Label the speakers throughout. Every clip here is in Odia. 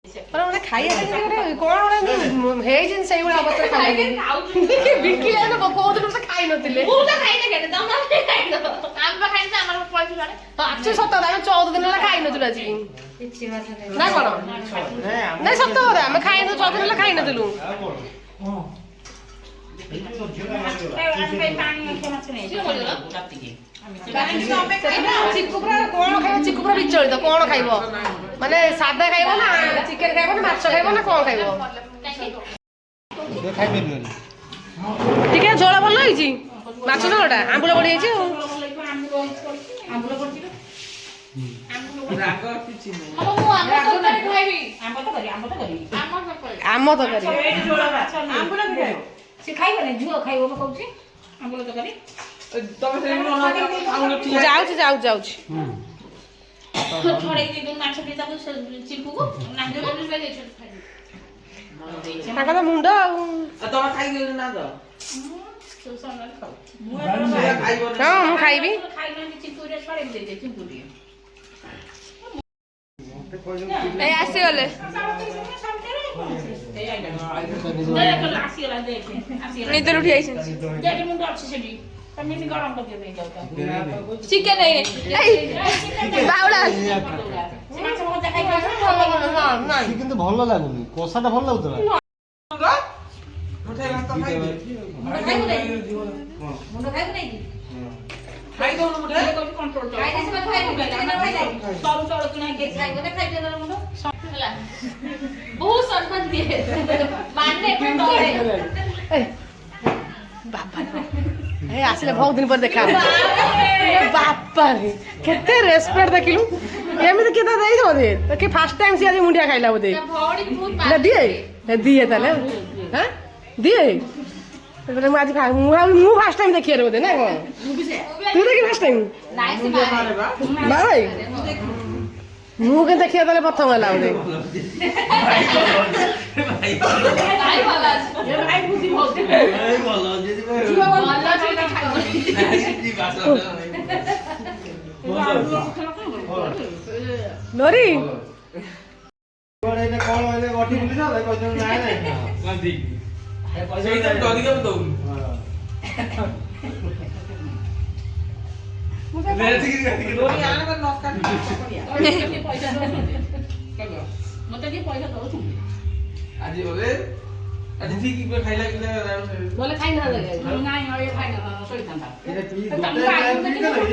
Speaker 1: ମାନେ ଖାଇବା କଣ ଗୋଟେ ହେଇଛି ସେଇଭଳିଆ ଅବସ୍ଥା କୋଉଦିନ ସେ ଖାଇ ନଥିଲେ ଆକ୍ଚୁଆଲି ସତ କଥା ଆମେ 14 ଦିନ ହେଲା ଖାଇ ନଥିଲୁ ଆଜି ନା କଣ ନାଇଁ ସତ କଥା ଆମେ ଖାଇ 14 ଦିନ ହେଲା ଖାଇ ନଥିଲୁ ଚିକୁ ପୁରା ବିଚଳିତ କଣ ଖାଇବ ମାନେ ସାଧା ଖାଇବ ନା ଚିକେନ ଖାଇବ ନା ମାଛ ଖାଇବ ନା କଣ ଖାଇବ ଟିକେ ଝୋଳ ଭଲ ହେଇଛି ମାଛ ଝୋଳଟା ଆମ୍ବୁଲ ପଡିଯାଇଛି ଆମ ତରକାରୀ
Speaker 2: ସେ ଖାଇବନି ଝୁଅ ଖାଇବ ମୁଁ କହୁଛି ଆମ୍ବୁଲ ତରକାରୀ
Speaker 1: ଯାଉଛି ତାଙ୍କର ତ ମୁଣ୍ଡ ଆଉ ହଁ ମୁଁ ଖାଇବି ଆସିଗଲେ ନିଦରୁ ଉଠି ଯାଇଛନ୍ତି ଚିକେନ
Speaker 3: କିନ୍ତୁ ଭଲ ଲାଗୁନି କଷାଟା ଭଲ ଲାଗୁଥିଲା
Speaker 1: ଆସିଲେ ବହୁତ ଦିନ ପରେ ଦେଖା ବାପା କେତେ ରେସ୍ପେକ୍ଟ ଦେଖିଲୁ ଏମିତି କେତେ ଦେଇଛ ବୋଧେ କି ଫାର୍ଷ୍ଟ ଟାଇମ ସିଏ ଆଜି ମୁଣ୍ଡିଆ ଖାଇଲା ବୋଧେ ଦିଏ ତାହେଲେ ଦିଏ ମୁଁ ଆଜି ମୁଁ ଫାର୍ଷ୍ଟ ଟାଇମ ଦେଖିବାର ବୋଧେ ନା କଣ ତୁ ଦେଖି ଫାର୍ଷ୍ଟ ଟାଇମ ଭାଇ ମୁଁ କିନ୍ତୁ ଦେଖିବା ତାହେଲେ ପ୍ରଥମ ହେଲା ବୋଧେ ନୋରି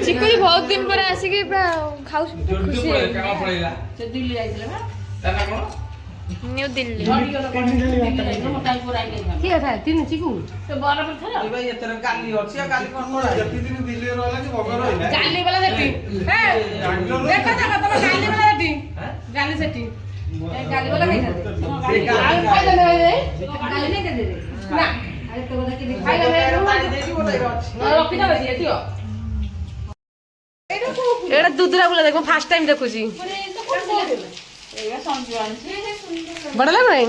Speaker 1: ଚିକୁ ବହୁତ ଦିନ ପରେ ଆସିକି ଖାଉଛି न्यू दिल्ली की था तीन चिकू तो बराबर था भाई एतर काली अछि काली कोन कोन जति दिन दिल्ली रहला कि बगर होइला काली वाला सेटी ए देखो देखो तुम काली वाला सेटी काली सेटी ए काली वाला खाइ खाइ ले काली नहीं दे ना अरे तो बोला कि खाइ ले देसी बोलै अछि रखि ना बेसी एतियो एटा दुधरा बोला देखो फर्स्ट टाइम देखु छी बड़ा लग रहा है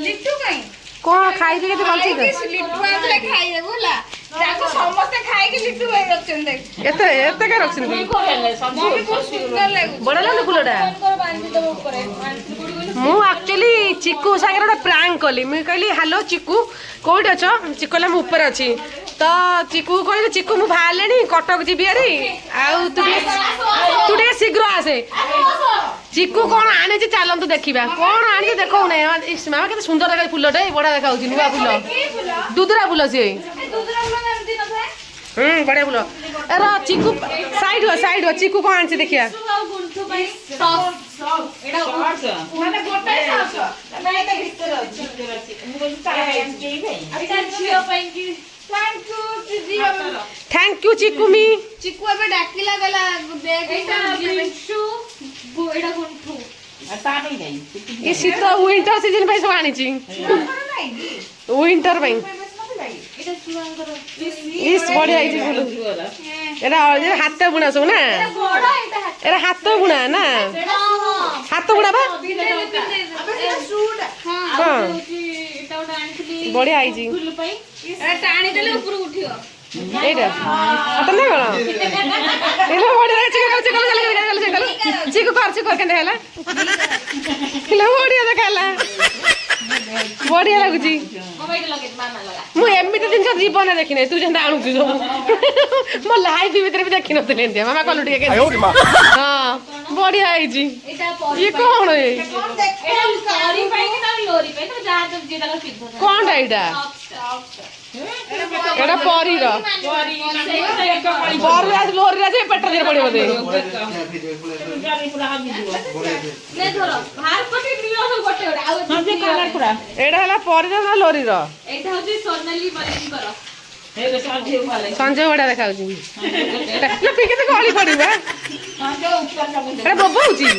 Speaker 2: लिट्टू काई
Speaker 1: कौन खाई के तो गलती कर
Speaker 2: लिट्टू आले खाई दे बोला जाको समस्त खाई के लिट्टू होई रखछन देख
Speaker 1: एते का रखछन
Speaker 2: मम्मी बहुत सुंदर लागु
Speaker 1: बड़ा लागु फुलडा
Speaker 2: बांधी दो ऊपर
Speaker 1: मु एक्चुअली चिकू सागर गोटे प्रांक कली मुझे कहली हेलो चिकू कौट अच चिकू कहला ऊपर अच्छी तो चिकू कहली चिकू मु बाहर कटक जीवी अरे तू शीघ्र आसे चिकू कौन आने चलतु देखा कौन आनी देख मामा के सुंदर देखा फुलटे बढ़िया देखा नुआ फुल दुदरा फुल सी बढ़िया फुल अरे चिकू साइड हो चिकू कौन आनी देखिया थैंक यू चिकू मी
Speaker 2: चिकू अबे डाकिला गला देख एटा बिशु एटा गुंठू ता नहीं जाई
Speaker 1: ये शीत विंटर सीजन पे सब आनी छी विंटर पे
Speaker 2: एटा सुवांकर
Speaker 1: इस बढ़िया आई छी एटा हाथ बुना सब ना एटा हाथ बुना ना हाथ बुना बा
Speaker 2: अबे सूट हां एटा ओटा आनिथली
Speaker 1: बढ़िया आई छी
Speaker 2: फुल पई एटा टाणी देले ऊपर उठियो
Speaker 1: एटा अतन ना गला एला बढ़िया चिकू कर चिकू कर केंदे हला एला बढ़िया देखा ବଢିଆ ଲାଗୁଛି। ମୁଁ ଏମିତି ଜିନିଷ ଜୀବନରେ ଦେଖିନି, ତୁ ଯେମିତି ଆଣୁଛୁ ସବୁ ମୋ ଲାଇଫ ଭିତରେ ବି ଦେଖିନଥିଲି ଏମିତି। ମାମା କଲୁ ଟିକେ ହଁ ବଢିଆ ହେଇଛି। ଇଏ କଣ କଣଟା ଏଇଟା? ଏଇଟା ପରୀର ଲୋରିରେ ଆସି ପେଟ ଦେହରେ ପଡିବ ବୋଧେ। ଏଇଟା ହେଲା ପରୀର ନା ଲୋରିର? ସଞ୍ଜୟ ବଢିଆ ଦେଖାଉଛି। କେତେ ଗଳି ପଡିବା ଏଟା ବୋବ ହଉଛି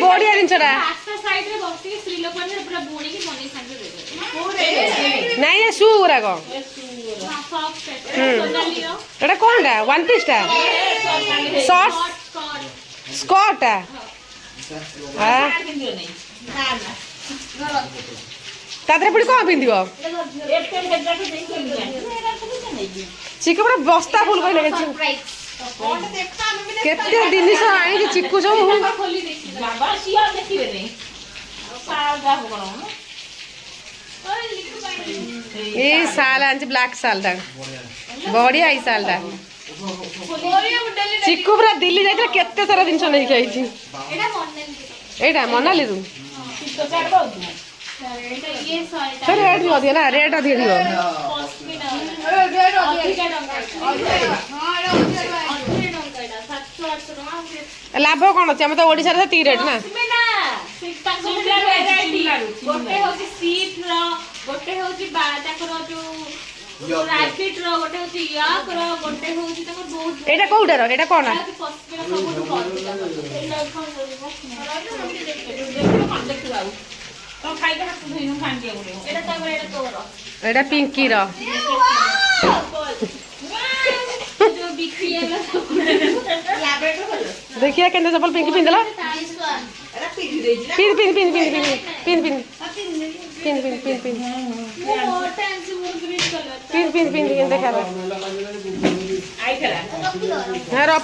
Speaker 1: ବଢିଆ ଜିନିଷଟା। ନାଇଁ ସୁ ଗୁରାକ ଏଟା କଣଟା? ୱାନ୍ ପିସ୍ ଟା ସର୍ଟ ସ୍କର୍ଟ ଟା ତା ଦେହରେ ପୁଣି କଣ ପିନ୍ଧିବ? ଚିକୁ ପୁରା ବସ୍ତା ଫୁଲ କହିଲେ କେତେ ଜିନିଷ ଆଣିକି ଚିକୁ ସବୁ। ଏଇ ଶାଲ ଆଣିଛି ବ୍ଲାକ୍ ଶାଲଟା ବଢିଆ। ଏଇ ଶାଲଟା ଚିକୁ ପୁରା ଦିଲ୍ଲୀ ଯାଇଥିଲା କେତେ ସାରା ଜିନିଷ ନେଇକି ଆଇଛି। ଏଇଟା ମନାଲିରୁ ରେଟ୍ ଅଧିକ ନା? ରେଟ୍ ଅଧିକ ଥିବ। ଲାଭ କଣ ଅଛି? ଆମେ ତ ଓଡିଶାରେ ସେତିକି ରେଟ୍ ନା। ଏଇଟା କୋଉଟାର? ଏଇଟା କଣ? ଏଇଟା ପିଙ୍କିର। ଦେଖିଆ କେନ୍ତା ଚପଲ ପିଙ୍କି ପିନ୍ଧିଲା। ପିନ୍ଧ ପିନ୍ଧ ପିନ୍ଧ ପିନ୍ଧ ପିନ୍ଧ ପିନ୍ଧ ପିନ୍ଧ ପିନ୍ଧ ପିନ୍ଧ ପିନ୍ଧ ପିନ୍ଧ ପିନ୍ଧ ଦେଖା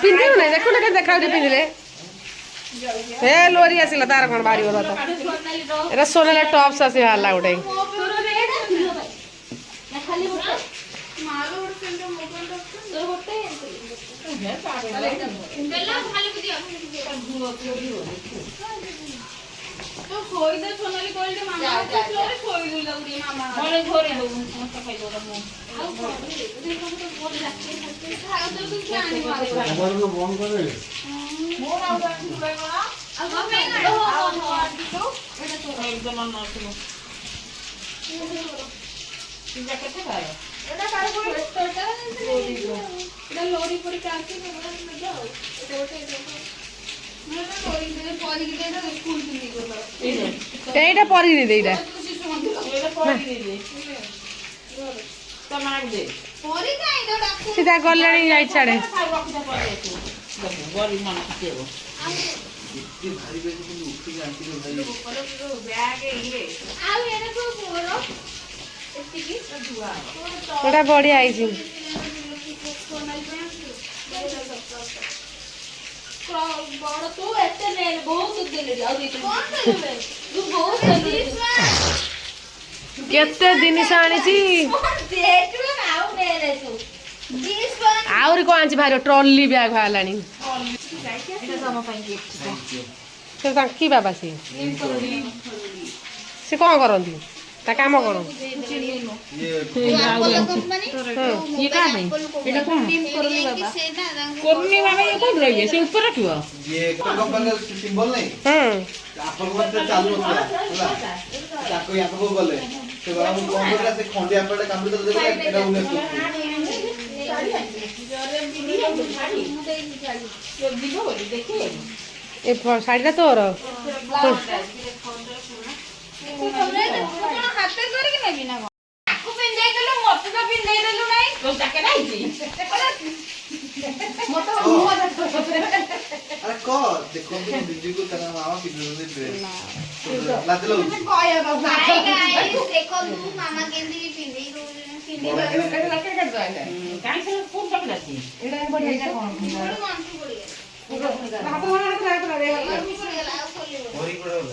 Speaker 1: ପିନ୍ଧିବୁ ନାଇଁ? ଦେଖୁନ କେତେ ଦେଖାଉଛି ପିନ୍ଧିଲେ। ଏ ଲୋରି ଆସିଲା ତାର କଣ ବାହାରିବ? ଏଟା ସୋନାଲି ଟପ୍ସ ଆସି ବାହାରିଲା ଗୋଟେ। এইটা পরে দিদি এইটা सीधा गलाणी जाई छाड़े एटा बढ़िया आइछि
Speaker 2: बड़ तू एते ने बहुत दिले आ कोन देले तू बहुत दिले
Speaker 1: केते जिनिस आनिछि
Speaker 2: देखबे नाउ ने रे तू जींस पर
Speaker 1: आउरी को आंछि भारो ट्रॉली बैग भालानी
Speaker 2: एटा सम ପାଇଁ गिफ्ट
Speaker 1: से तांकी बाबा से कोन करंती ता काम कोन
Speaker 2: ये का नहीं एटा कोन करली बाबा करनी बाबा ये कोन रही से ऊपर रखियो
Speaker 3: ये कंपनी सिंबल नहीं आपन मते चालू होता होला ताको या को बोले से बाबा हम कोन करला से खंडिया पड़े काम तो देखो एटा उन्हें
Speaker 1: ए साड़ी तोर
Speaker 2: हाथे कर के नेबी ना को पिन दे देलु मते तो पिन दे देलु नहीं तो जाके नहीं मते मुआ
Speaker 3: अरे को देखो तो दीदी को तना मामा पिन दे ड्रेस लाजलो
Speaker 2: हाय गाइस देखो तू मामा केंदी पिंदी काई से कोन तक लाती एडा बढ़िया कोन
Speaker 3: ଭରି ପଡିବ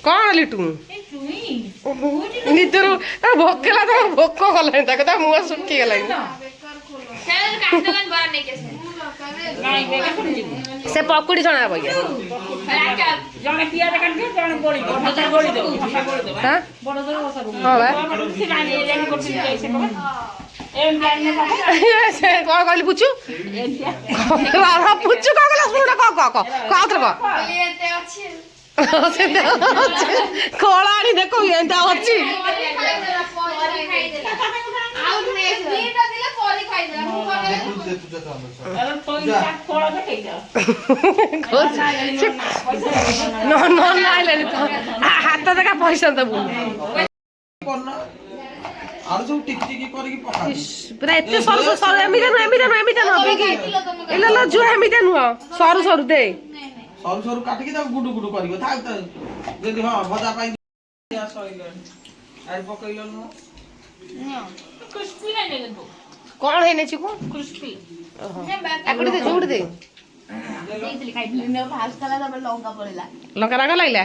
Speaker 1: କଣ ଲିଟୁ ନିଜର ଭୋକଲା ତ ଭୋକ ଗଲାଣି ତାକୁ ତା ମୁହଁ ଶୁଖିଗଲାଣି ସେ ପକୁଡି ଛଣା ହବ କି
Speaker 2: ଜଣେ ପିଆଜ କାଟିଦିଅ ଜଣେ ବଳି
Speaker 1: ହଁ ବା ସେ କଣ କହିଲି ପୁଚୁ ପୁଚୁ କଣ କହିଲା ଶୁଣ କଳ ଆଣି ଦେଖ ଏମିତି ଅଛି ହାତ ଦେଖା ପଇସା ଦବୁ ପୁରା ଏତେ ସରୁ ସରୁ ଏମିତି ନୁହଁ ଝୁଅ ଏମିତି ନୁହଁ ସରୁ ସରୁ ଦେ
Speaker 3: ସରୁ ସରୁ କାଟିକି ତାକୁ ଗୁଡୁ ଗୁଡୁ କରିବ ଯଦି ହଁ ଭଜା ପାଇଁ
Speaker 1: କଣ ହେଇନେଛି କୁ ଯୋଉଠି ଦେ ଲଙ୍କା ରାଗ ଲାଗିଲା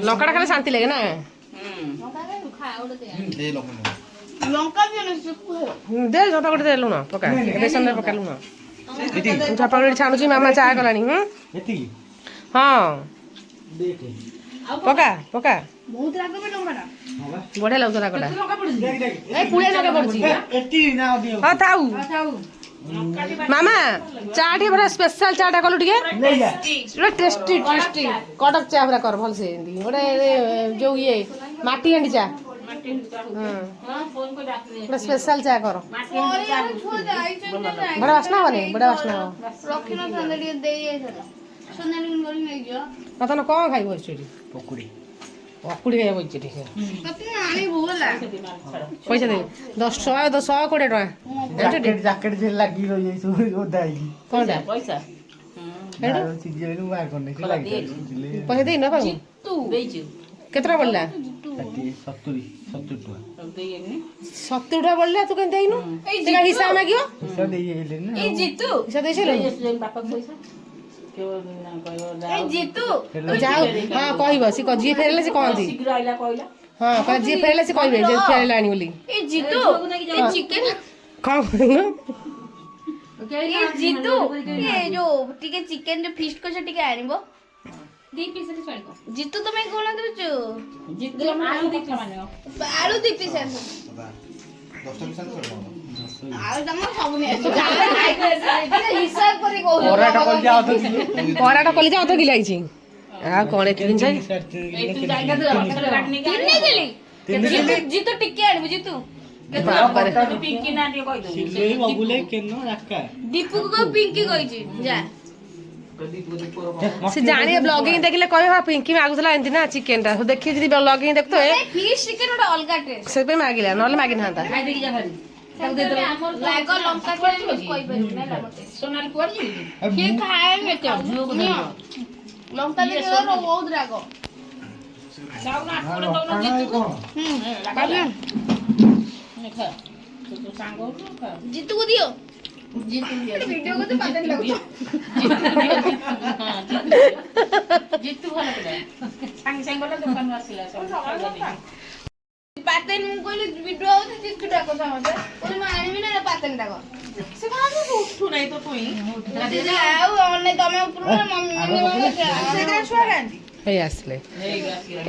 Speaker 1: ଲଙ୍କା ଟା ଖାଲି ଶାନ୍ତି ଲାଗେ ନା ଦେ ଝପା ଗୋଟେ ଦେ ଲୁଣ ପକା ବେସନରେ ପକା ଲୁଣ ଝପା ଗୋଟେ ଛାଣୁଛି ମାମା ଚା କଲାଣି ହଁ ପକା ପକା ବଢିଆ ଲାଗୁଛି ରାଗଟା ପୁଳିଆ ଲଙ୍କା ପଡୁଛି ହଁ ଥାଉ ମାମା ଚା ଟିକେ ପୁରା ସ୍ପେଶାଲ ଚା ଟା କଲୁ ଟିକେ ଟେଷ୍ଟି ଟେଷ୍ଟି କଟକ ଚା ପୁରା କର ଭଲସେ ଗୋଟେ ଯୋଉ ଇଏ ମାଟି ହାଣ୍ଡି ଚା ସ୍ପେଶାଲ ଚା କର ବଢିଆ ବାସ୍ନା ହବନି ବଢିଆ ବାସ୍ନା ହବ ତମେ କଣ ଖାଇବ ସେଠି ପକୁଡି ପକୁଡି ଖାଇବା ବଇଛି ଟିକେ ପଇସା ଦେବି 120 ଟଙ୍କା
Speaker 3: ଜ୍ୟାକେଟ ଲାଗି ରହିଯାଇଛି
Speaker 1: କଣଟା
Speaker 2: ପଇସା
Speaker 1: ପଇସା ଦେଇନ ବାବୁ କେତେ ଟଙ୍କା ପଡିଲା
Speaker 3: 70 ଟଙ୍କା
Speaker 1: 70 ଟଙ୍କା ପଡିଲା ତୁ କେମିତି ଦେଇନୁ ହିସାବ ମାଗିବ
Speaker 3: ହିସାବ ଦେଇଯାଇଲେନି ନା
Speaker 1: ହିସାବ ଦେଇସାରିଲୁ ଯାଉ ହଁ କହିବ ସେ ଯିଏ ଫେରିଲେ ସେ କହନ୍ତି ହଁ ଯିଏ ଫେରିଲେ ସେ କହିବେ ଯେ ଫେରିଲାଣି ବୋଲି କଣ କହିଲୁ
Speaker 4: ଟିକେ ଚିକେନ ରେ ଫିଷ୍ଟ କରିଛ ଟିକେ ଆଣିବ ଜିତୁ ତମେ କଣ ଦଉଛୁ ଆଳୁ 2 ପିସ୍ ଆଳୁ ତମ ସବୁ ହିସାବ କରି
Speaker 1: ପରାଟା କଲି ଅଧ କିଲୋ ହେଇଛି ଆଉ କଣ ଏତେ ଜିନିଷ
Speaker 4: ଜିତୁ ଟିକେ ଆଣିବୁ ଜିତୁ ଦୀପୁକୁ ପିଙ୍କି କହିଛି ଯା
Speaker 1: ସେ ଜାଣିବେ ବ୍ଲଗିଂ ଦେଖିଲେ କହିବେ ପିଙ୍କି ମାଗୁଥିଲା ଏମିତି ନା ଚିକେନ ଟା ଦେଖି ଯଦି ବ୍ଲଗିଂ ଦେଖୁଥିବେ
Speaker 4: ଚିକେନ ଗୋଟେ ଅଲଗା ଟେଷ୍ଟ
Speaker 1: ସେଥିପାଇଁ ମାଗିଲା ନହେଲେ ମାଗିନାହାନ୍ତା
Speaker 4: ଜିତୁକୁ ଦିଅ ଭିଡିଓ করতে পাতেন লাগুছে
Speaker 2: জিতু ভালো করে সাঙ্গে সাঙ্গে বলে দোকান আসিলা সব
Speaker 4: পাতেন মু কইলে ভিডিও হতে জিতু ডাকো আমাকে ওই মা আনিবি না পাতেন ডাকো
Speaker 2: সে কাজ উঠু নাই তো তুই
Speaker 4: ଆଉ ଅନେ ତମେ ଉପରୁ ମମ୍ମି ସେଟା ଛୁଆ ଗାନ୍ତି
Speaker 1: ହେଇ ଆସିଲେ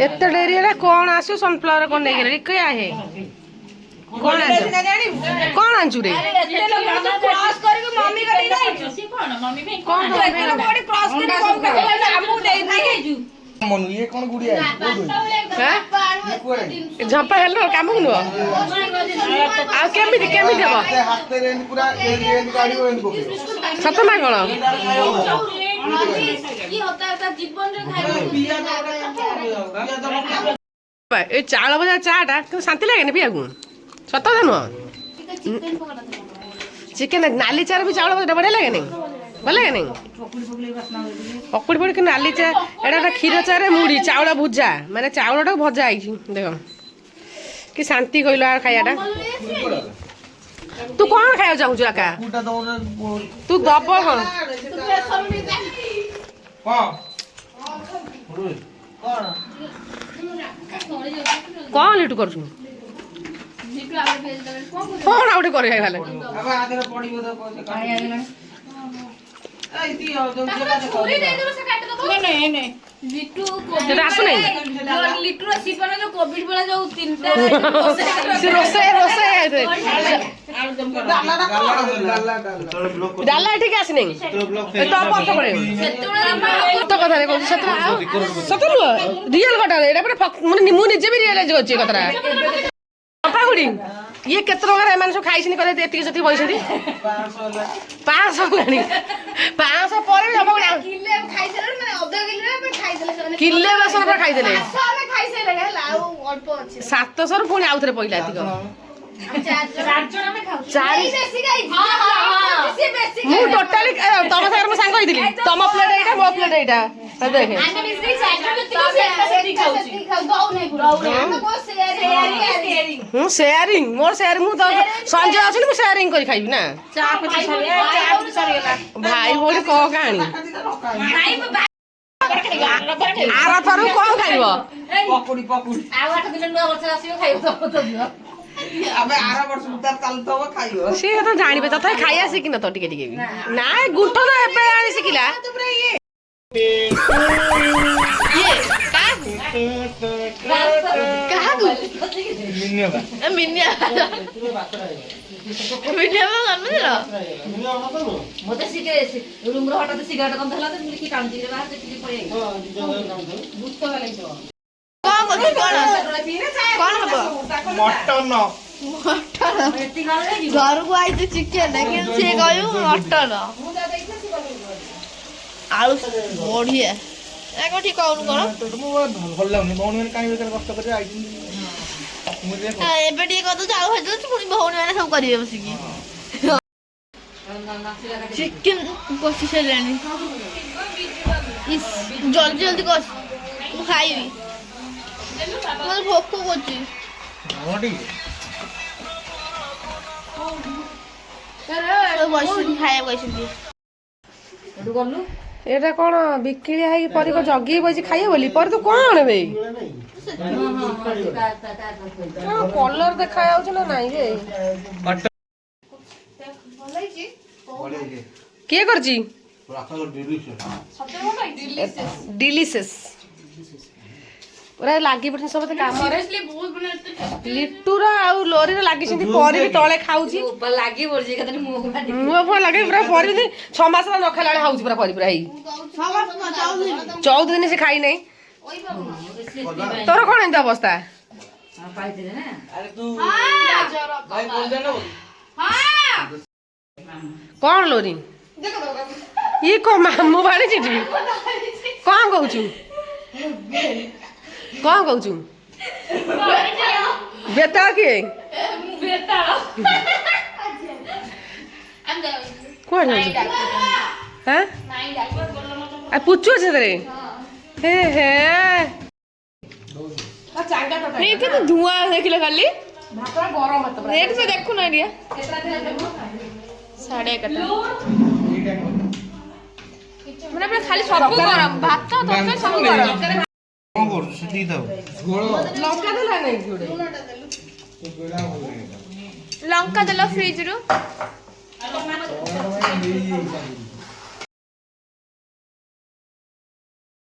Speaker 1: ଏତେ ଡେରି ହେଲା କଣ ଆସିବ ସନଫ୍ଲାୱାର କଣ ନେଇଗଲେ କିଏ ଆହେ କଣ ଆଣିଛୁ କଣ ଆଣିଛୁ ରେ
Speaker 4: କ୍ରସ୍ କରିକି ମମି କଟି ଯାଇଛୁ
Speaker 1: କଣ
Speaker 4: କ୍ରସ୍ କରି କମ ଖାଇଲା ଆମକୁ ଦେଇ ଦେଇଛୁ
Speaker 3: ମନୁ ଇଏ କଣ ଗୁଡିଆ
Speaker 1: ଝପା ହେଲ କାମକୁ ନୁହଁ ଆଉ କେମିତି କେମିତି ହବ
Speaker 3: ହାତରେ ଏମିତି ପୁରା ଏମିତି କାଢିବ ଏମିତି ପକେଇବ
Speaker 1: ସତ ନା କଣ
Speaker 4: କି ହତା ହତା ଜୀବନରେ ଖାଇବୁ
Speaker 1: ଏ ଚାଉଳ ଭଜା ଚା ଟା କିନ୍ତୁ ଶାନ୍ତି ଲାଗେନି ପିଇବାକୁ ସତ କଥା ନୁହଁ ଚିକେନ ନାଲି ଚାରେ ବି ଚାଉଳ ଭଜା ବଢିଆ ଲାଗେନି ଭଲ ଲାଗେନି ପକୁଡି ଫକୁଡି କିନ୍ତୁ ନାଲି ଚା ଏଇଟା ଗୋଟେ କ୍ଷୀର ଚାରେ ମୁଢି ଚାଉଳ ଭୁଜା ମାନେ ଚାଉଳଟାକୁ ଭଜା ହେଇଛି ଦେଖ କି ଶାନ୍ତି କହିଲ ଆଉ ଖାଇବାଟା ତୁ କଣ ଖାଇବାକୁ ଚାହୁଁଛୁ ଆକା ତୁ ଦବ କଣ କଣ ଲିଟୁ କରୁଛୁ କଣ ଆଉ ଗୋଟେ କରିବା ଗଲେ ଆସୁନାହିଁ
Speaker 4: କୋଭିଡ ବେଳେ ଯୋଉ ତିନିଟା
Speaker 1: ରୋଷେଇ ରୋଷେଇ ଡାଲା ଏଠିକି ଆସିନି ତ ପାଠ ପଢେଇବ କଥାରେ କହୁଛି ସତ ନୁହଁ ରିଅଲ କଥା ଏଇଟା ମାନେ ମୁଁ ନିଜେ ବି ରିଅଲାଇଜ କରୁଛି କଥାଟା ଗୁଡି ଇଏ କେତେ ଟଙ୍କାର ଏମାନେ ସବୁ ଖାଇଛନ୍ତି କହିଲେ ଏତିକି ସେତିକି ବଇଛନ୍ତି 500 ହେଲାଣି 500 ପରେ ବି କିଲେ ବେସନ ପୁରା ଖାଇଦେଲେ 700 ରୁ ପୁଣି ଆଉଥରେ ପଇଲା ଏତିକ ମୁଁ ଟୋଟାଲି ତମ ସାଙ୍ଗରେ ମୁଁ ସାଙ୍ଗ ହେଇଥିଲି ତମ ପ୍ଲେଟ ଏଇଟା ମୋ ପ୍ଲେଟ ଏଇଟା ଦେଖେ ମୁଁ ସେୟାରିଂ ମୋର ସେୟାରିଂ ମୁଁ ସଞ୍ଜୟ ଅଛନ୍ତି ମୁଁ ସେୟାରିଂ କରି ଖାଇବି ନା ଭାଇ ଭଉଣୀ କଣ କାହାଣୀ ଆରଥରକୁ କଣ ଖାଇବ ସିଏ ତ ଜାଣିବେ ତଥାପି ଖାଇବା ଶିଖିନ ତ ଟିକେ ଟିକେ ବି ନା ଗୁଣ୍ଠ ତ ଏବେ ଆଣି ଶିଖିଲା
Speaker 2: ମତେ ରୁମ ର ହଠାତ୍ ସିଗାରେଟ ଗନ୍ଧ ହେଲା କି କାନ୍ଦିଲେ ବାହାର ଦେଖିକି ପଳେଇ
Speaker 4: ଘରକୁ ଆଇଛୁ ଚିକେନ କିନ୍ତୁ ସିଏ କହିବୁ ମଟନ ଆଳୁ ବଢିଆ ଠିକ କହୁନୁ କଣ
Speaker 3: ଭଲ ଲାଗୁନି ଭଉଣୀ ମାନେ କାହିଁ ବେକାର କଷ୍ଟ କରି ଆଇଛନ୍ତି
Speaker 4: ଏବେ ଟିକେ କରିଦଉଛି ଆଳୁ ଭାଜି ପୁଣି ଭଉଣୀ ମାନେ ସବୁ କରିବେ ବସିକି ଚିକେନ କଷି ସାରିଲାଣି ଜଲ୍ଦି ଜଲ୍ଦି କଷ ମୁଁ ଖାଇବି ମତେ ଭୋକ କରୁଛି ଖାଇବାକୁ କହିଛନ୍ତି
Speaker 1: ଏଇଟା କଣ ବିକିଳିଆ ହେଇକି ପରିକ ଜଗିକି ବଇଛି ଖାଇବ ବୋଲି ପରେ ତୁ କଣ ଆଣିବେ କଲର ଦେଖା ଯାଉଛି ନା ନାଇଁ ରେ କିଏ କରିଛି ଡିଲିସିୟସ୍ ପୁରା ଲାଗି ପଡିଛନ୍ତି ସମସ୍ତେ କାମରେ ଲିଟୁର ଆଉ ଲୋରିର ଲାଗିଛନ୍ତି ପରି ବି ତଳେ ଖାଉଛି
Speaker 2: ଲାଗି ପଡିଛି
Speaker 1: ମୁହଁ ଫୁହ ଲାଗି ପୁରା ପରି 6 ମାସ ନ ଖାଇଲା ବେଳେ ଖାଉଛି ପୁରା ପରି ପୁରା ହେଇ 14 ଦିନ ସେ ଖାଇ ନାହିଁ ତୋର କଣ ଏମିତି ଅବସ୍ଥା କଣ ଲୋରି ଇଏ କଣ ମାମୁଁ ବାଣିଛି କଣ କହୁଛୁ କଣ କହୁଛୁ ବେତାଳ କିଏ କୁଆଡେ ପୁଚୁ ଅଛି ସେଥିରେ
Speaker 4: କେତେ ଧୂଆଁ ଦେଖିଲେ ଖାଲି
Speaker 1: ଗରମ
Speaker 4: ଦେଖୁନ ଟିକେ 11:30 ମାନେ ଖାଲି ସବୁ ଗରମ ଭାତ ତରକାରୀ ସବୁ ଗରମ
Speaker 3: କଣ କରୁଛୁ ସେଠିକି ଥାଉ
Speaker 1: ଲଙ୍କା ଦେଲା ନାଇଁ
Speaker 4: ଲଙ୍କା ଦେଲ ଫ୍ରିଜ ରୁ